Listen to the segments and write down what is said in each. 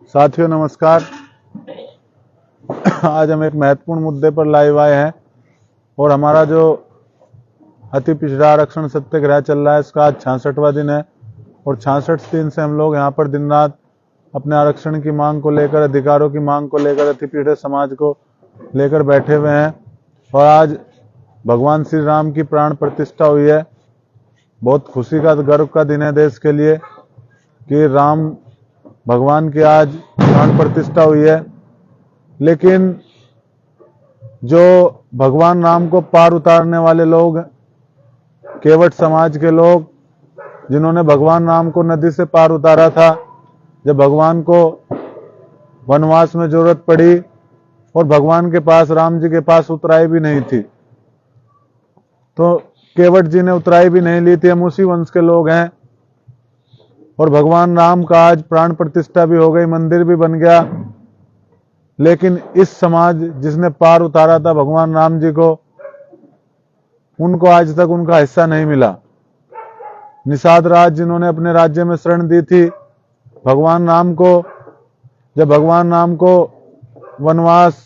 साथियों नमस्कार। आज हम एक महत्वपूर्ण मुद्दे पर लाइव आए हैं और हमारा जो अति पिछड़ा आरक्षण सत्याग्रह चल रहा है इसका आज 66वां दिन है और 66 दिन से हम लोग यहाँ पर दिन रात अपने आरक्षण की मांग को लेकर, अधिकारों की मांग को लेकर, अति पिछड़े समाज को लेकर बैठे हुए हैं। और आज भगवान श्री राम की प्राण प्रतिष्ठा हुई है। बहुत खुशी का, गर्व का दिन है देश के लिए कि राम भगवान की आज प्राण प्रतिष्ठा हुई है। लेकिन जो भगवान राम को पार उतारने वाले लोग, केवट समाज के लोग, जिन्होंने भगवान राम को नदी से पार उतारा था जब भगवान को वनवास में जरूरत पड़ी और भगवान के पास, राम जी के पास उतराई भी नहीं थी, तो केवट जी ने उतराई भी नहीं ली थी। हम उसी वंश के लोग हैं और भगवान राम का आज प्राण प्रतिष्ठा भी हो गई, मंदिर भी बन गया। लेकिन इस समाज जिसने पार उतारा था भगवान राम जी को, उनको आज तक उनका हिस्सा नहीं मिला। निषाद राज जिन्होंने अपने राज्य में शरण दी थी भगवान राम को, जब भगवान राम को वनवास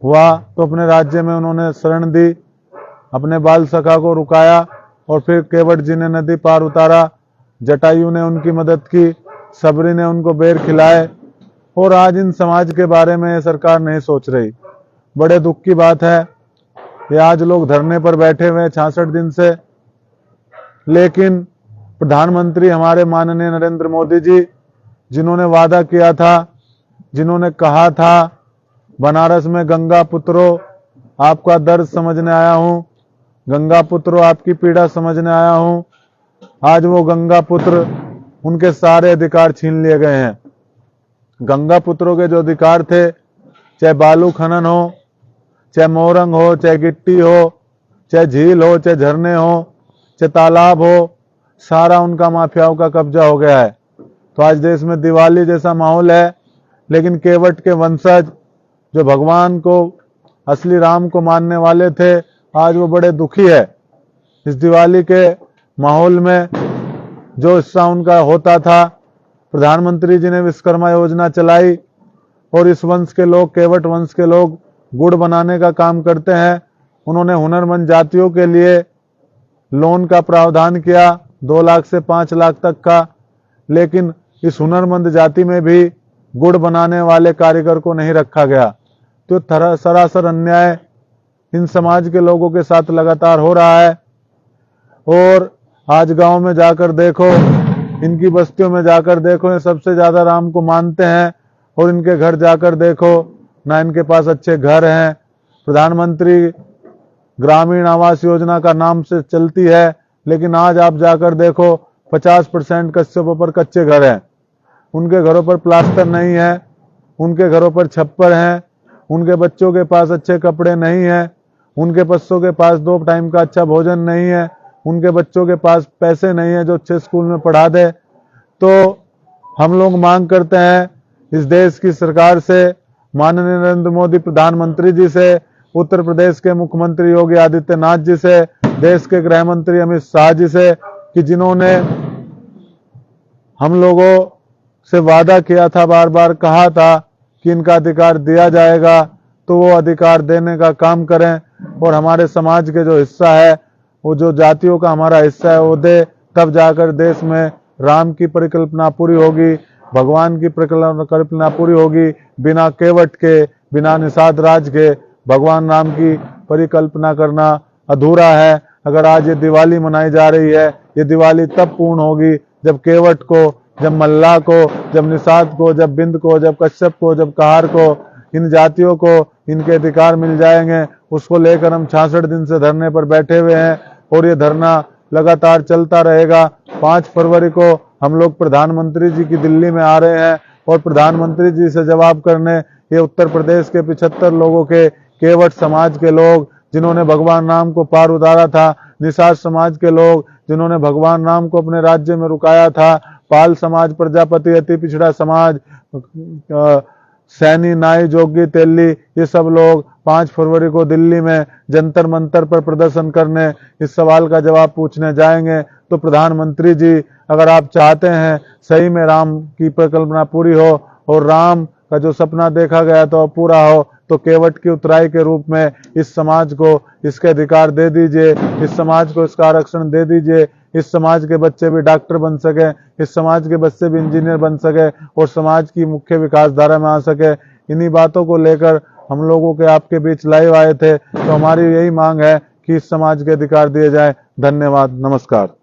हुआ तो अपने राज्य में उन्होंने शरण दी, अपने बाल सखा को रुकाया और फिर केवट जी ने नदी पार उतारा। जटायु ने उनकी मदद की, सबरी ने उनको बेर खिलाए और आज इन समाज के बारे में सरकार नहीं सोच रही। बड़े दुख की बात है कि आज लोग धरने पर बैठे हुए हैं 66 दिन से। लेकिन प्रधानमंत्री हमारे माननीय नरेंद्र मोदी जी, जिन्होंने वादा किया था, जिन्होंने कहा था बनारस में गंगा पुत्रो आपका दर्द समझने आया हूं, गंगा पुत्रो आपकी पीड़ा समझने आया हूं, आज वो गंगा पुत्र, उनके सारे अधिकार छीन लिए गए हैं। गंगा पुत्रों के जो अधिकार थे, चाहे बालू खनन हो, चाहे मोरंग हो, चाहे गिट्टी हो, चाहे झील हो, चाहे झरने हो, चाहे तालाब हो, सारा उनका माफियाओं का कब्जा हो गया है। तो आज देश में दिवाली जैसा माहौल है। लेकिन केवट के वंशज जो भगवान को, असली राम को मानने वाले थे, आज वो बड़े दुखी है। इस दिवाली के माहौल में जो हिस्सा उनका होता था, प्रधानमंत्री जी ने विश्वकर्मा योजना चलाई और इस वंश के लोग, केवट वंश के लोग गुड़ बनाने का काम करते हैं। उन्होंने हुनरमंद जातियों के लिए लोन का प्रावधान किया 2 लाख से 5 लाख तक का। लेकिन इस हुनरमंद जाति में भी गुड़ बनाने वाले कारीगर को नहीं रखा गया। तो सरासर अन्याय इन समाज के लोगों के साथ लगातार हो रहा है। और आज गांव में जाकर देखो, इनकी बस्तियों में जाकर देखो, ये सबसे ज्यादा राम को मानते हैं। और इनके घर जाकर देखो, ना इनके पास अच्छे घर हैं। प्रधानमंत्री ग्रामीण आवास योजना का नाम से चलती है, लेकिन आज आप जाकर देखो 50% कस्बों पर कच्चे घर हैं। उनके घरों पर प्लास्टर नहीं है, उनके घरों पर छप्पर हैं, उनके बच्चों के पास अच्छे कपड़े नहीं है, उनके बच्चों के पास 2 टाइम का अच्छा भोजन नहीं है, उनके बच्चों के पास पैसे नहीं है जो अच्छे स्कूल में पढ़ा दे। तो हम लोग मांग करते हैं इस देश की सरकार से, माननीय नरेंद्र मोदी प्रधानमंत्री जी से, उत्तर प्रदेश के मुख्यमंत्री योगी आदित्यनाथ जी से, देश के गृह मंत्री अमित शाह जी से, कि जिन्होंने हम लोगों से वादा किया था, बार बार कहा था कि इनका अधिकार दिया जाएगा, तो वो अधिकार देने का काम करें और हमारे समाज के जो हिस्सा है, वो जो जातियों का हमारा हिस्सा है वो दे। तब जाकर देश में राम की परिकल्पना पूरी होगी, भगवान की परिकल्पना पूरी होगी। बिना केवट के, बिना निषाद राज के भगवान राम की परिकल्पना करना अधूरा है। अगर आज ये दिवाली मनाई जा रही है, ये दिवाली तब पूर्ण होगी जब केवट को, जब मल्लाह को, जब निषाद को, जब बिंद को, जब कश्यप को, जब कहार को, इन जातियों को इनके अधिकार मिल जाएंगे। उसको लेकर हम 66 दिन से धरने पर बैठे हुए हैं और ये धरना लगातार चलता रहेगा। 5 फरवरी को हम लोग प्रधानमंत्री जी की दिल्ली में आ रहे हैं और प्रधानमंत्री जी से जवाब करने ये उत्तर प्रदेश के 75 लोगों के, केवट समाज के लोग जिन्होंने भगवान राम को पार उतारा था, निषाद समाज के लोग जिन्होंने भगवान राम को अपने राज्य में रुकाया था, पाल समाज, प्रजापति, अति पिछड़ा समाज, सैनी, नाई, जोगी, तेली, ये सब लोग 5 फरवरी को दिल्ली में जंतर मंतर पर प्रदर्शन करने, इस सवाल का जवाब पूछने जाएंगे। तो प्रधानमंत्री जी, अगर आप चाहते हैं सही में राम की परिकल्पना पूरी हो और राम का जो सपना देखा गया तो पूरा हो, तो केवट की उतराई के रूप में इस समाज को इसके अधिकार दे दीजिए, इस समाज को इसका आरक्षण दे दीजिए, इस समाज के बच्चे भी डॉक्टर बन सके, इस समाज के बच्चे भी इंजीनियर बन सके और समाज की मुख्य विकास धारा में आ सके। इन्हीं बातों को लेकर हम लोगों के आपके बीच लाइव आए थे। तो हमारी यही मांग है कि इस समाज के अधिकार दिए जाए। धन्यवाद, नमस्कार।